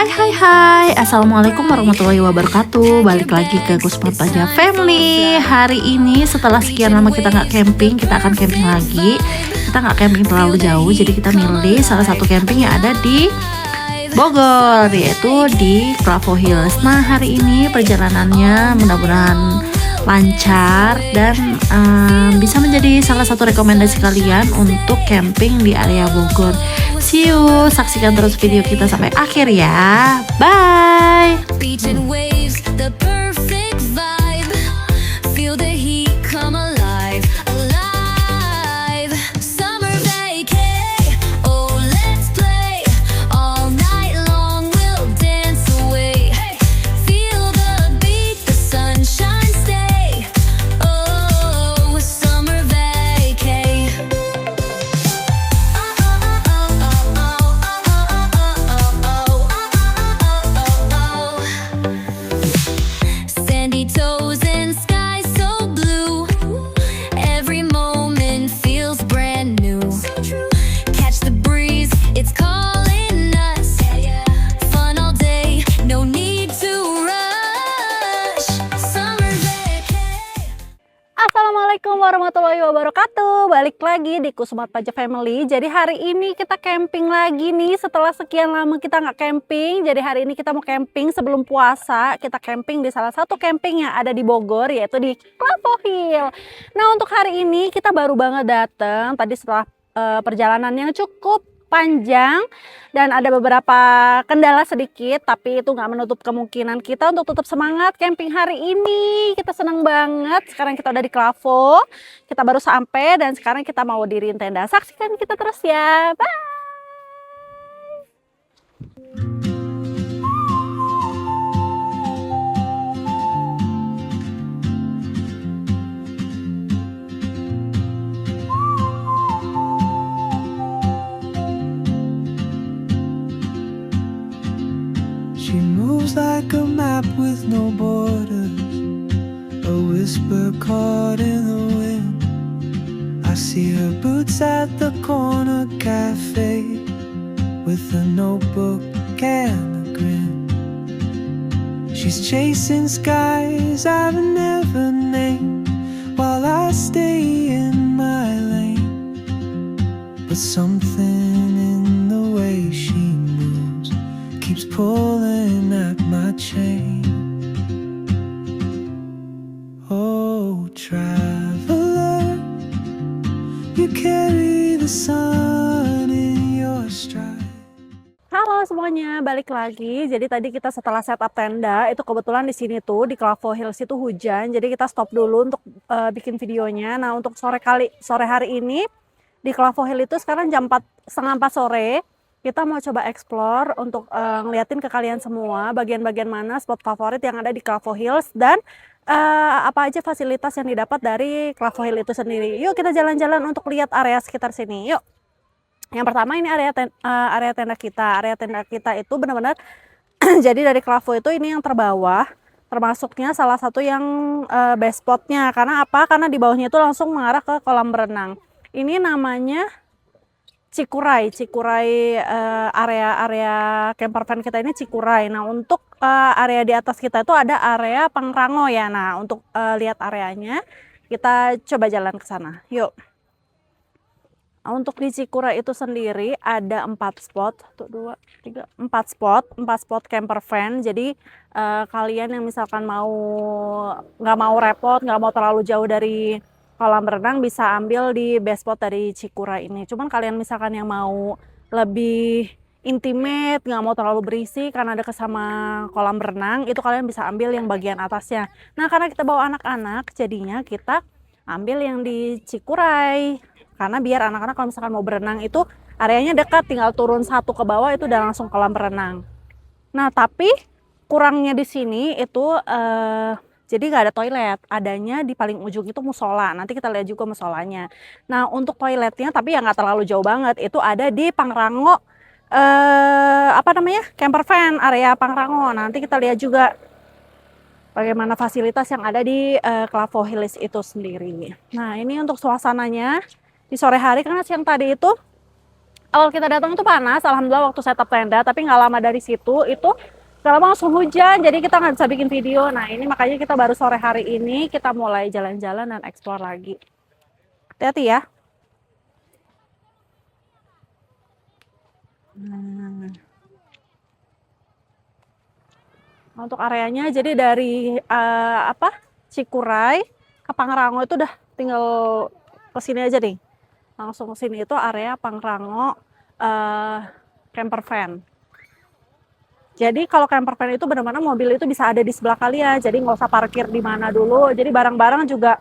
Hai, Assalamualaikum warahmatullahi wabarakatuh. Balik lagi ke Kusma Paja Family. Hari ini setelah sekian lama kita nggak camping, kita akan camping lagi. Kita nggak camping terlalu jauh, jadi kita milih salah satu camping yang ada di Bogor, yaitu di Clavo Hills. Nah, hari ini perjalanannya mudah-mudahan lancar dan bisa menjadi salah satu rekomendasi kalian untuk camping di area Bogor. See you, saksikan terus video kita sampai akhir ya. Bye. Assalamualaikum warahmatullahi wabarakatuh. Balik lagi di Kusma Paja Family. Jadi hari ini kita camping lagi nih. Setelah sekian lama kita nggak camping, jadi hari ini kita mau camping sebelum puasa. Kita camping di salah satu camping yang ada di Bogor, yaitu di Clavo Hill. Nah, untuk hari ini kita baru banget datang. Tadi setelah perjalanan yang cukup panjang dan ada beberapa kendala sedikit, tapi itu nggak menutup kemungkinan kita untuk tetap semangat camping hari ini. Kita senang banget. Sekarang kita udah di Clavo, kita baru sampai dan sekarang kita mau diriin tenda. Saksikan kita terus ya. Bye. She moves like a map with no borders, a whisper caught in the wind. I see her boots at the corner cafe, with a notebook and a grin. She's chasing skies I've never named, while I stay in my lane. But something in the way she moves keeps pulling at my chain. Oh, traveler, you carry the sun in your stride. Halo semuanya, balik lagi. Jadi tadi kita setelah setup tenda, itu kebetulan di sini tuh di Clavo Hills itu hujan. Jadi kita stop dulu untuk bikin videonya. Nah, untuk sore hari ini di Clavo Hill itu sekarang jam 3:30 sore. Kita mau coba explore untuk ngeliatin ke kalian semua bagian-bagian mana spot favorit yang ada di Clavo Hills dan apa aja fasilitas yang didapat dari Clavo Hill itu sendiri. Yuk kita jalan-jalan untuk lihat area sekitar sini. Yuk. Yang pertama ini area tenda kita. Area tenda kita itu benar-benar jadi dari Clavo itu ini yang terbawah, termasuknya salah satu yang best spotnya. Karena apa? Karena di bawahnya itu langsung mengarah ke kolam berenang. Ini namanya Cikuray area camper van kita ini Cikuray. Nah, untuk area di atas kita itu ada area Pangrango ya. Nah, untuk lihat areanya kita coba jalan ke sana. Yuk. Nah, untuk di Cikuray itu sendiri ada 4 spot, 4 spot camper van. Jadi kalian yang misalkan nggak mau repot, nggak mau terlalu jauh dari kolam renang bisa ambil di best spot dari Cikuray ini. Cuman kalian misalkan yang mau lebih intimate, nggak mau terlalu berisi karena dekat sama kolam renang, itu kalian bisa ambil yang bagian atasnya. Nah, karena kita bawa anak-anak, jadinya kita ambil yang di Cikuray. Karena biar anak-anak kalau misalkan mau berenang itu areanya dekat, tinggal turun satu ke bawah itu udah langsung kolam renang. Nah, tapi kurangnya di sini itu jadi nggak ada toilet, adanya di paling ujung itu musola. Nanti kita lihat juga musolanya. Nah, untuk toiletnya tapi ya nggak terlalu jauh banget. Itu ada di Pangrango, camper van, area Pangrango. Nanti kita lihat juga bagaimana fasilitas yang ada di Clavo Hills itu sendiri. Nah, ini untuk suasananya di sore hari, karena siang tadi itu Awal kita datang itu panas, alhamdulillah waktu setup tenda, tapi nggak lama dari situ itu nggak lama langsung hujan, jadi kita nggak bisa bikin video. Nah ini makanya kita baru sore hari ini kita mulai jalan-jalan dan explore lagi. Hati-hati ya. Nah, untuk areanya jadi dari Cikuray ke Pangrango itu udah tinggal ke sini aja nih. Langsung ke sini itu area Pangrango camper van. Jadi kalau camper van itu benar-benar mobil itu bisa ada di sebelah kalian. Jadi nggak usah parkir di mana dulu. Jadi barang-barang juga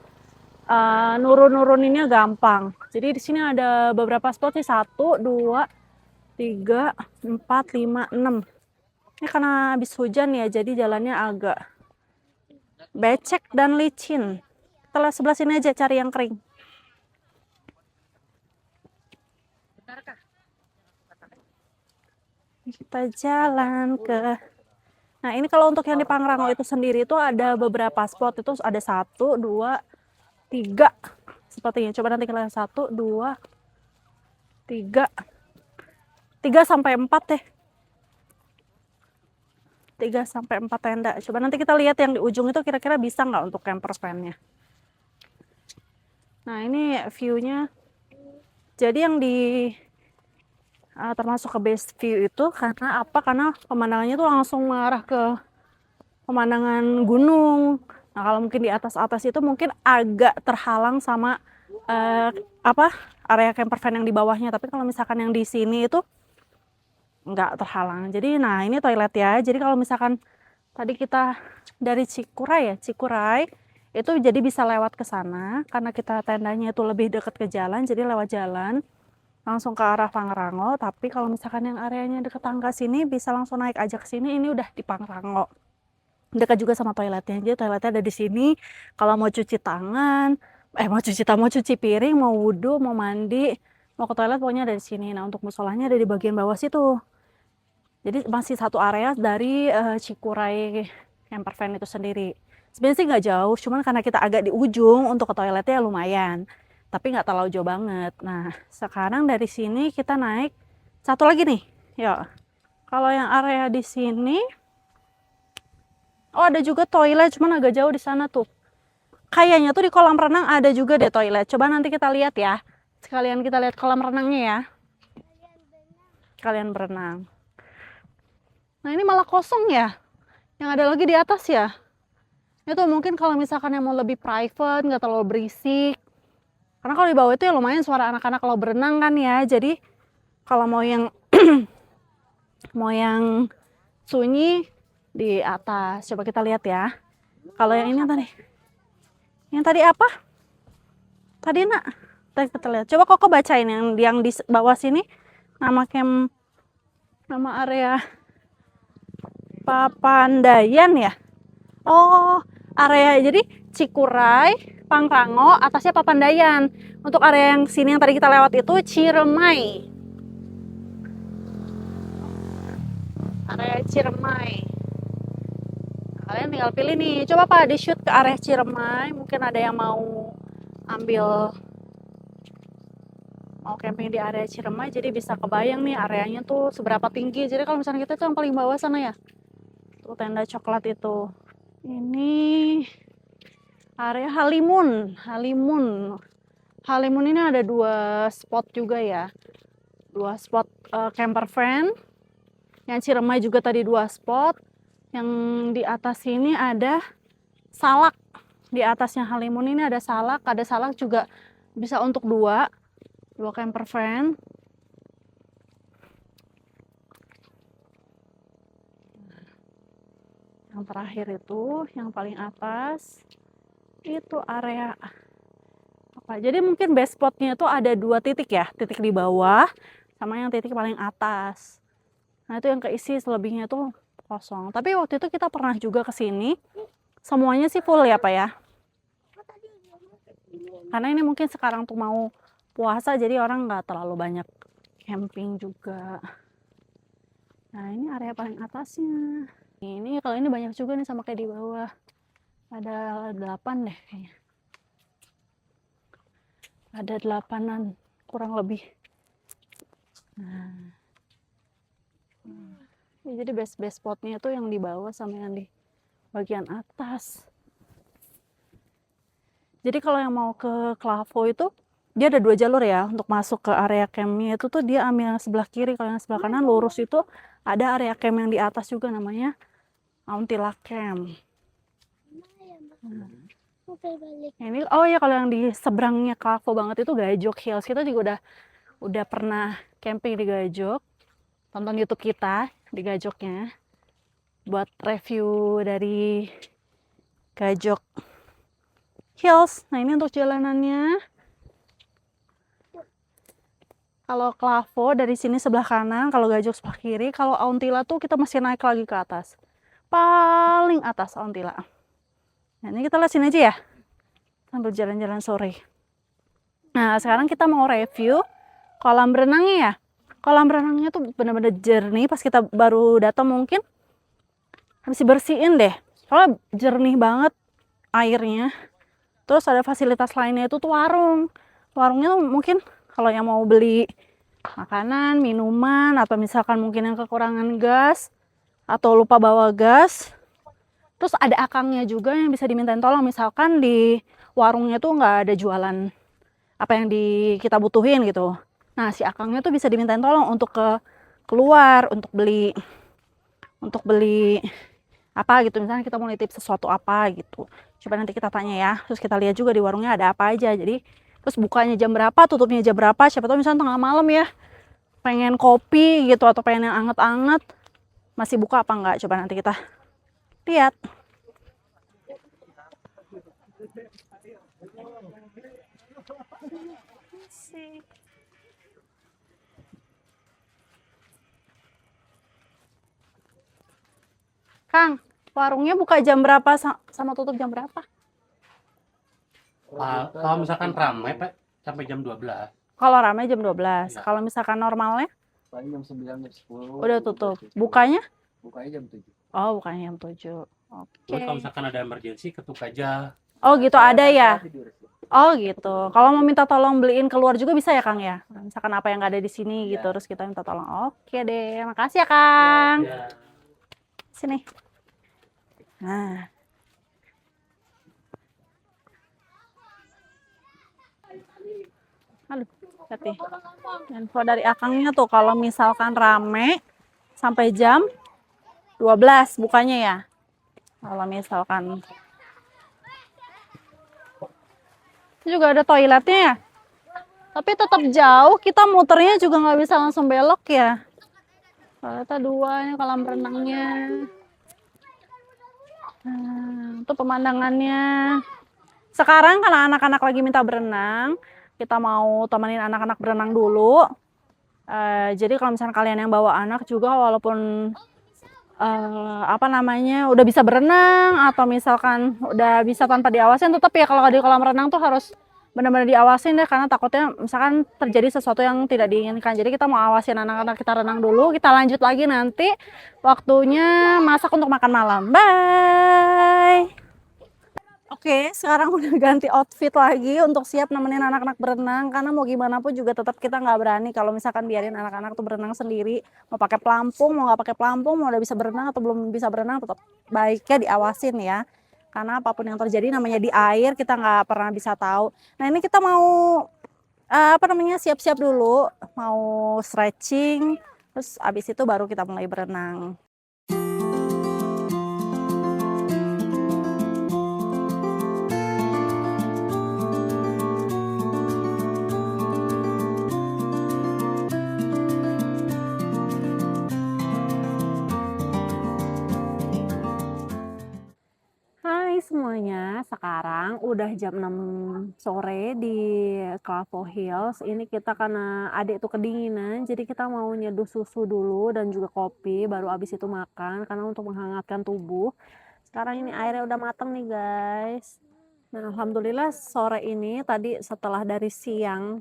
nurun-nuruninnya gampang. Jadi di sini ada beberapa spot sih, 1, 2, 3, 4, 5, 6. Ini karena habis hujan ya, jadi jalannya agak becek dan licin. Kita lihat sebelah sini aja cari yang kering. Kita jalan ke... Nah ini kalau untuk yang di Pangrango itu sendiri itu ada beberapa spot. Itu ada 1, 2, 3 sepertinya. Coba nanti kita lihat 1, 2, 3. 3 sampai 4 deh. 3 sampai 4 tenda. Coba nanti kita lihat yang di ujung itu kira-kira bisa nggak untuk camper van-nya. Nah ini view-nya. Jadi yang di termasuk ke base view itu karena apa? Karena pemandangannya tuh langsung mengarah ke pemandangan gunung. Nah kalau mungkin di atas-atas itu mungkin agak terhalang sama area camper van yang di bawahnya. Tapi kalau misalkan yang di sini itu nggak terhalang. Jadi nah ini toilet ya. Jadi kalau misalkan tadi kita dari Cikuray itu jadi bisa lewat ke sana karena kita tendanya itu lebih dekat ke jalan, jadi lewat jalan langsung ke arah Pangrango. Tapi kalau misalkan yang areanya dekat tangga sini bisa langsung naik aja ke sini, ini udah di Pangrango. Dekat juga sama toiletnya. Jadi toiletnya ada di sini. Kalau mau cuci tangan, mau cuci piring, mau wudhu, mau mandi, mau ke toilet pokoknya ada di sini. Nah, untuk musolanya ada di bagian bawah situ. Jadi masih satu area dari Cikuray camper van itu sendiri. Sebenarnya sih nggak jauh, cuman karena kita agak di ujung untuk ke toiletnya lumayan. Tapi nggak terlalu jauh banget. Nah, sekarang dari sini kita naik satu lagi nih. Ya, kalau yang area di sini, oh ada juga toilet, cuman agak jauh di sana tuh. Kayaknya tuh di kolam renang ada juga deh toilet. Coba nanti kita lihat ya. Sekalian kita lihat kolam renangnya ya. Kalian berenang. Nah ini malah kosong ya. Yang ada lagi di atas ya. Itu mungkin kalau misalkan yang mau lebih private, nggak terlalu berisik. Karena kalau di bawah itu ya lumayan suara anak-anak kalau berenang kan ya. Jadi kalau mau yang mau yang sunyi di atas. Coba kita lihat ya. Kalau yang ini tadi. Yang tadi apa? Tadi nak. Tadi kita lihat. Coba Koko bacain yang di bawah sini. Nama area Papandayan ya. Oh, area jadi Cikuray, Pangrango, atasnya Papandayan. Untuk area yang sini yang tadi kita lewat itu Ciremai. Area Ciremai. Kalian tinggal pilih nih. Coba Pak di shoot ke area Ciremai. Mungkin ada yang mau camping di area Ciremai, jadi bisa kebayang nih areanya tuh seberapa tinggi. Jadi kalau misalnya kita tuh yang paling bawah sana ya. Tuh tenda coklat itu. Ini area Halimun. Halimun ini ada 2 spot juga ya. 2 spot camper van. Yang Ciremai juga tadi 2 spot. Yang di atas sini ada Salak. Di atasnya Halimun ini ada Salak. Ada Salak juga bisa untuk 2 camper van. Yang terakhir itu, yang paling atas itu area apa? Jadi mungkin base spotnya itu ada 2 titik ya, titik di bawah sama yang titik paling atas. Nah itu yang keisi, selebihnya tuh kosong. Tapi waktu itu kita pernah juga ke sini, semuanya sih full ya Pak ya. Karena ini mungkin sekarang tuh mau puasa, jadi orang nggak terlalu banyak camping juga. Nah ini area paling atasnya. Ini kalau ini banyak juga nih sama kayak di bawah. Ada 8 deh kayaknya. Ada 8-an kurang lebih. Nah, jadi best spotnya itu yang di bawah sama yang di bagian atas. Jadi kalau yang mau ke Clavo itu dia ada 2 jalur ya untuk masuk ke area campnya. Itu tuh dia ambil yang sebelah kiri, kalau yang sebelah kanan lurus itu ada area camp yang di atas juga namanya Auntila Camp. Ini oh ya, kalau yang di seberangnya Clavo banget itu Gajok Hills. Kita juga udah pernah camping di Gajok. Tonton YouTube kita di Gajoknya buat review dari Gajok Hills. Nah, ini untuk jalanannya. Kalau Clavo dari sini sebelah kanan, kalau Gajok sebelah kiri, kalau Auntila tuh kita masih naik lagi ke atas. Paling atas Auntila. Nah, ini kita lihat sini aja ya. Sambil jalan-jalan sore. Nah, sekarang kita mau review kolam renangnya ya. Kolam renangnya tuh bener-bener jernih. Pas kita baru datang mungkin habis dibersihin deh. Soalnya jernih banget airnya. Terus ada fasilitas lainnya itu tuh warung. Warungnya tuh mungkin kalau yang mau beli makanan, minuman, atau misalkan mungkin yang kekurangan gas atau lupa bawa gas. Terus ada akangnya juga yang bisa dimintain tolong. Misalkan di warungnya tuh nggak ada jualan apa yang kita butuhin gitu. Nah, si akangnya tuh bisa dimintain tolong untuk keluar untuk beli apa gitu. Misalnya kita mau nitip sesuatu apa gitu. Coba nanti kita tanya ya. Terus kita lihat juga di warungnya ada apa aja. Jadi terus bukanya jam berapa, tutupnya jam berapa. Siapa tahu misalnya tengah malam ya, pengen kopi gitu atau pengen yang anget-anget, masih buka apa enggak. Coba nanti kita lihat. Kang, warungnya buka jam berapa sama tutup jam berapa? Kalau misalkan ramai, Pak, sampai jam 12. Kalau ramai jam 12. Ya. Kalau misalkan normalnya Paling jam 9, jam 10. udah tutup. Bukanya? Bukanya jam 7. Oh, bukannya jam 7. Oke. Terus kalau misalkan ada emergency, ketuk aja. Oh, gitu ada ya. Tidur sih. Oh, gitu. Kalau mau minta tolong beliin keluar juga bisa ya, Kang ya? Misalkan apa yang nggak ada di sini gitu, Ya. terus kita minta tolong. Oke deh. Makasih ya, Kang. Ya. Sini. Nah. Aduh, hati. Info dari akangnya tuh kalau misalkan rame sampai jam 12 bukanya ya. Kalau misalkan ini juga ada toiletnya ya. Tapi tetap jauh, kita muternya juga nggak bisa langsung belok ya. Toiletnya 2, ini kolam renangnya. Nah, itu pemandangannya. Sekarang karena anak-anak lagi minta berenang, kita mau temenin anak-anak berenang dulu. Jadi kalau misalnya kalian yang bawa anak juga, walaupun udah bisa berenang atau misalkan udah bisa tanpa diawasin, tetap ya kalau di kolam renang tuh harus benar-benar diawasin deh, karena takutnya misalkan terjadi sesuatu yang tidak diinginkan. Jadi kita mau awasin anak-anak kita renang dulu, kita lanjut lagi nanti waktunya masak untuk makan malam. Bye. Oke, sekarang udah ganti outfit lagi untuk siap nemenin anak-anak berenang, karena mau gimana pun juga tetap kita nggak berani kalau misalkan biarin anak-anak tuh berenang sendiri, mau pakai pelampung, mau nggak pakai pelampung, mau udah bisa berenang atau belum bisa berenang, tetap baiknya diawasin ya, karena apapun yang terjadi namanya di air kita nggak pernah bisa tahu. Nah, ini kita mau siap-siap dulu, mau stretching, terus abis itu baru kita mulai berenang. Hai semuanya, sekarang udah jam 6 sore di Clavo Hills. Ini kita karena adik tuh kedinginan, jadi kita mau nyeduh susu dulu dan juga kopi, baru abis itu makan, karena untuk menghangatkan tubuh. Sekarang ini airnya udah mateng nih guys. Nah, alhamdulillah sore ini tadi setelah dari siang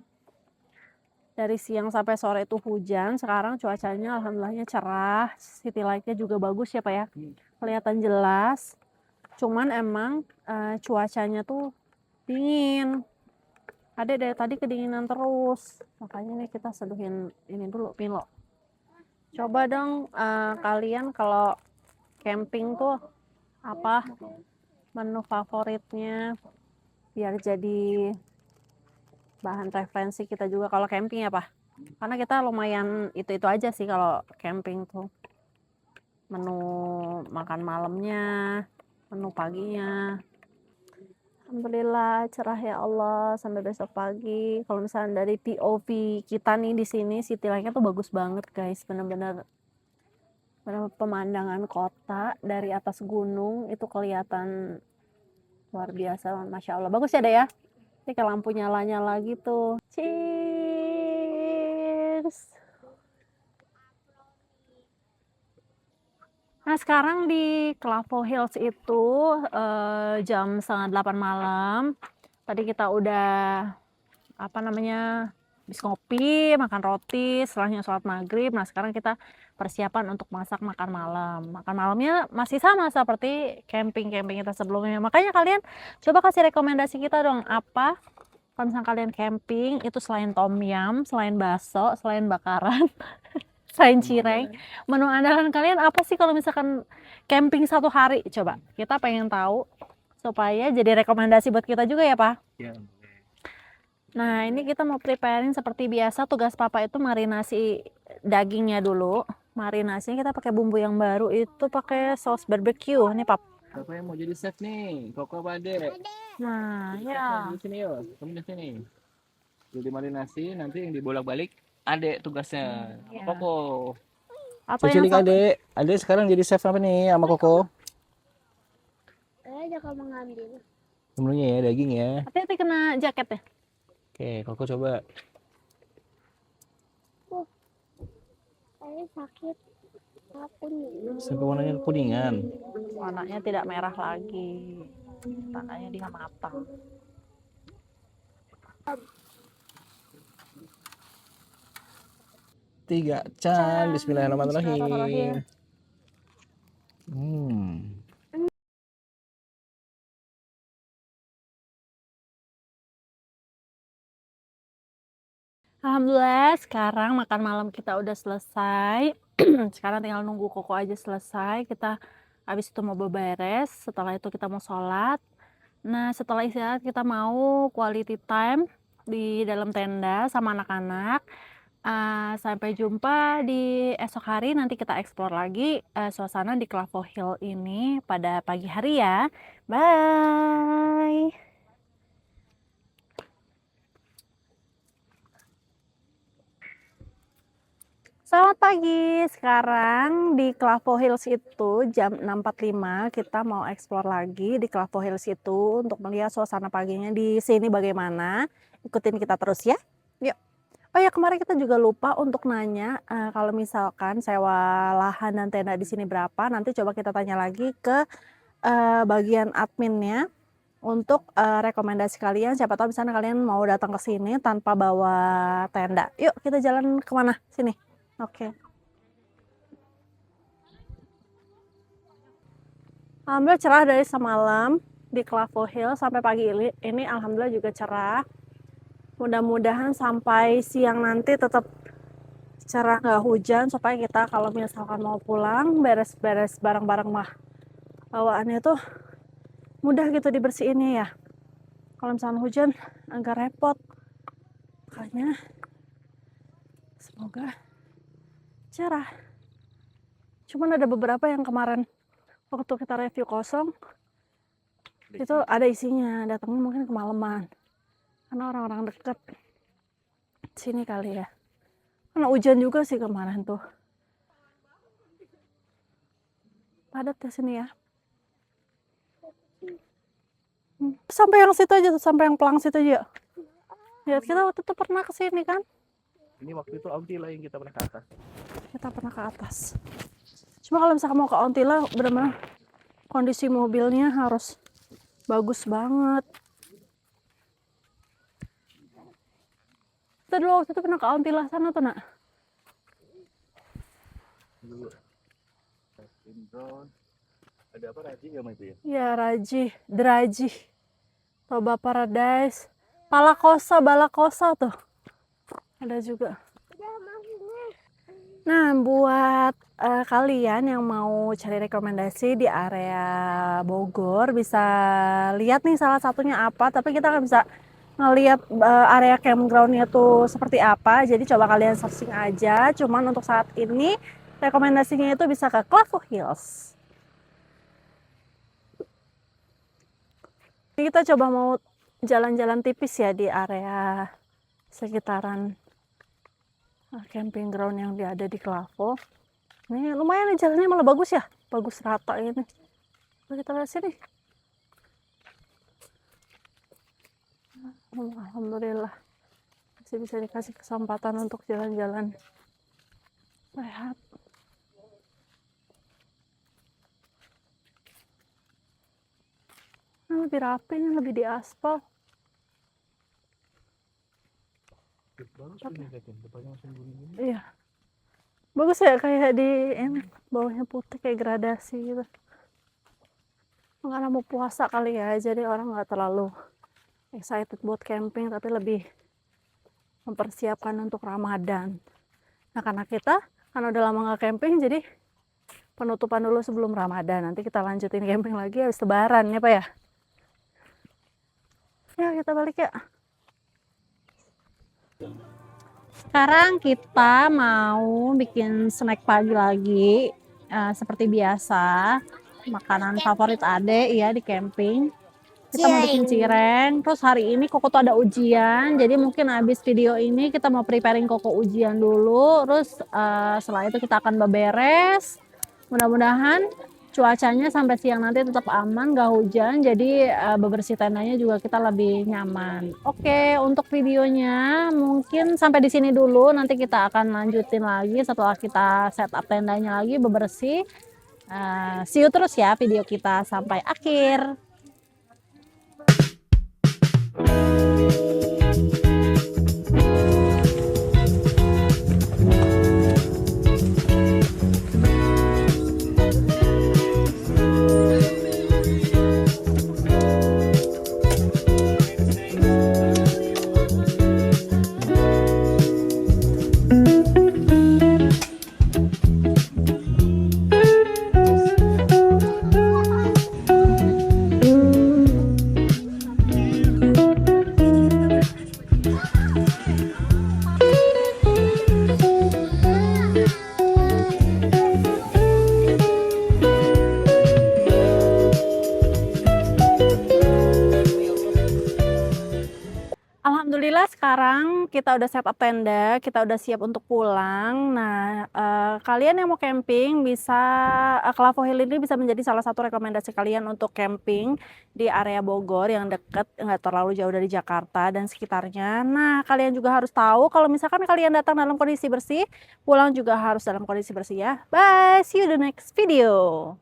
sampai sore itu hujan, sekarang cuacanya alhamdulillahnya cerah, city light-nya juga bagus ya Pak ya, kelihatan jelas. Cuman emang cuacanya tuh dingin. Ada dari tadi kedinginan terus. Makanya nih kita seduhin ini dulu Milo. Coba dong kalian kalau camping tuh apa menu favoritnya biar jadi bahan referensi kita juga kalau camping ya Pak. Karena kita lumayan itu aja sih kalau camping tuh. Menu makan malamnya, menu paginya. Alhamdulillah cerah ya Allah sampai besok pagi. Kalau misalnya dari POV kita nih di sini city light-nya tuh bagus banget guys, bener-bener pemandangan kota dari atas gunung itu kelihatan luar biasa, masya Allah. Bagus ya deh ya. Ini kayak lampu nyala-nyala gitu. Cheers. Nah sekarang di Clavo Hills itu jam 7:30 malam. Tadi kita udah apa namanya habis ngopi, makan roti, setelahnya sholat maghrib. Nah sekarang kita persiapan untuk masak makan malam. Makan malamnya masih sama seperti camping-camping kita sebelumnya. Makanya kalian coba kasih rekomendasi kita dong apa kalau misalnya kalian camping itu selain tom yum, selain bakso, selain bakaran. Selain cireng, menu andalan kalian apa sih kalau misalkan camping 1 hari? Coba, kita pengen tahu supaya jadi rekomendasi buat kita juga ya, Pak. Ya. Nah, ini kita mau preparein seperti biasa. Tugas Papa itu marinasi dagingnya dulu. Marinasinya kita pakai bumbu yang baru itu pakai saus barbecue. Nih, Pap. Siapa yang mau jadi chef nih? Koko apa Ade? Nah, ya. Di sini yuk, kamu di sini. Jadi marinasi, nanti yang dibolak-balik Ade tugasnya. Ya. Koko. Atau yang Ade. Ade sekarang jadi chef apa nih sama Koko? Saya akan mengambil. Menunya ya, daging ya. hati-hati kena jaket ya. Oke, Koko coba. Saya sakit. Aku nih. Sampai warnanya kuningan. Warnanya tidak merah lagi. Tandanya dia matang. Tiga, Can. Bismillahirrahmanirrahim. Hmm. Alhamdulillah sekarang makan malam kita udah selesai. Sekarang tinggal nunggu Koko aja selesai. Kita habis itu mau beberes. Setelah itu kita mau sholat. Nah setelah istirahat kita mau quality time di dalam tenda sama anak-anak. Sampai jumpa di esok hari. Nanti kita explore lagi suasana di Clavo Hill ini pada pagi hari ya. Bye. Selamat pagi, sekarang di Clavo Hills itu jam 6.45 kita mau explore lagi di Clavo Hills itu untuk melihat suasana paginya di sini bagaimana. Ikutin kita terus ya. Yuk. Oh ya kemarin kita juga lupa untuk nanya kalau misalkan sewa lahan dan tenda di sini berapa. Nanti coba kita tanya lagi ke bagian adminnya untuk rekomendasi kalian. Siapa tahu misalnya kalian mau datang ke sini tanpa bawa tenda. Yuk kita jalan kemana? Sini. Oke. Alhamdulillah cerah dari semalam di Clavo Hill sampai pagi ini alhamdulillah juga cerah. Mudah-mudahan sampai siang nanti tetap cerah nggak hujan supaya kita kalau misalkan mau pulang beres-beres barang-barang bawaannya tuh mudah gitu dibersihinnya ya. Kalau misalkan hujan agak repot. Makanya semoga cerah. Cuman ada beberapa yang kemarin waktu kita review kosong itu ada isinya, datangnya mungkin kemalaman karena orang-orang deket sini kali ya, karena hujan juga sih kemarin tuh padat ya sini ya. Sampai yang situ aja tuh, sampai yang pelang situ aja. Lihat kita waktu itu pernah kesini kan. Ini waktu itu Audila yang kita pernah ke atas. Kita pernah ke atas. Cuma kalau misalkan mau ke Ontila benar-benar kondisi mobilnya harus bagus banget. Kita dulu waktu itu pernah ke Ontila sana tuh nak. Ada apa Raji gak itu ya? Ya Raji, Draji, Toba Paradise. Palakosa, Balakosa tuh. Ada juga. Nah, buat kalian yang mau cari rekomendasi di area Bogor, bisa lihat nih salah satunya apa. Tapi kita nggak bisa ngelihat area campgroundnya tuh seperti apa. Jadi coba kalian searching aja. Cuman untuk saat ini rekomendasinya itu bisa ke Clavo Hills. Ini kita coba mau jalan-jalan tipis ya di area sekitaran camping ground yang ada di Clavo. Ini lumayan nih jalannya, malah bagus ya, bagus rata ini. Coba kita lihat sini. Alhamdulillah masih bisa dikasih kesempatan untuk jalan-jalan sehat. Ini lebih rapi, ini lebih di aspal. Iya, bagus ya, kayak di ini bawahnya putih kayak gradasi gitu. Karena mau puasa kali ya, jadi orang nggak terlalu excited buat camping, tapi lebih mempersiapkan untuk Ramadan. Nah, karena kita kan udah lama nggak camping, jadi penutupan dulu sebelum Ramadan. Nanti kita lanjutin camping lagi habis Lebaran ya Pak ya. Ya kita balik ya. Sekarang kita mau bikin snack pagi lagi, seperti biasa. Makanan favorit Ade ya di camping. Kita mau bikin cireng. Terus hari ini Koko tuh ada ujian, jadi mungkin habis video ini kita mau preparing Koko ujian dulu. Terus setelah itu kita akan beberes. Mudah-mudahan cuacanya sampai siang nanti tetap aman, gak hujan, jadi bebersih tendanya juga kita lebih nyaman. Oke, untuk videonya mungkin sampai di sini dulu. Nanti kita akan lanjutin lagi setelah kita setup tendanya lagi, bebersih. See you terus ya video kita sampai akhir. Alhamdulillah sekarang kita udah setup tenda, kita udah siap untuk pulang. Nah, kalian yang mau camping bisa, Clavo Hill ini bisa menjadi salah satu rekomendasi kalian untuk camping di area Bogor yang deket, nggak terlalu jauh dari Jakarta dan sekitarnya. Nah, kalian juga harus tahu kalau misalkan kalian datang dalam kondisi bersih, pulang juga harus dalam kondisi bersih ya. Bye, see you the next video.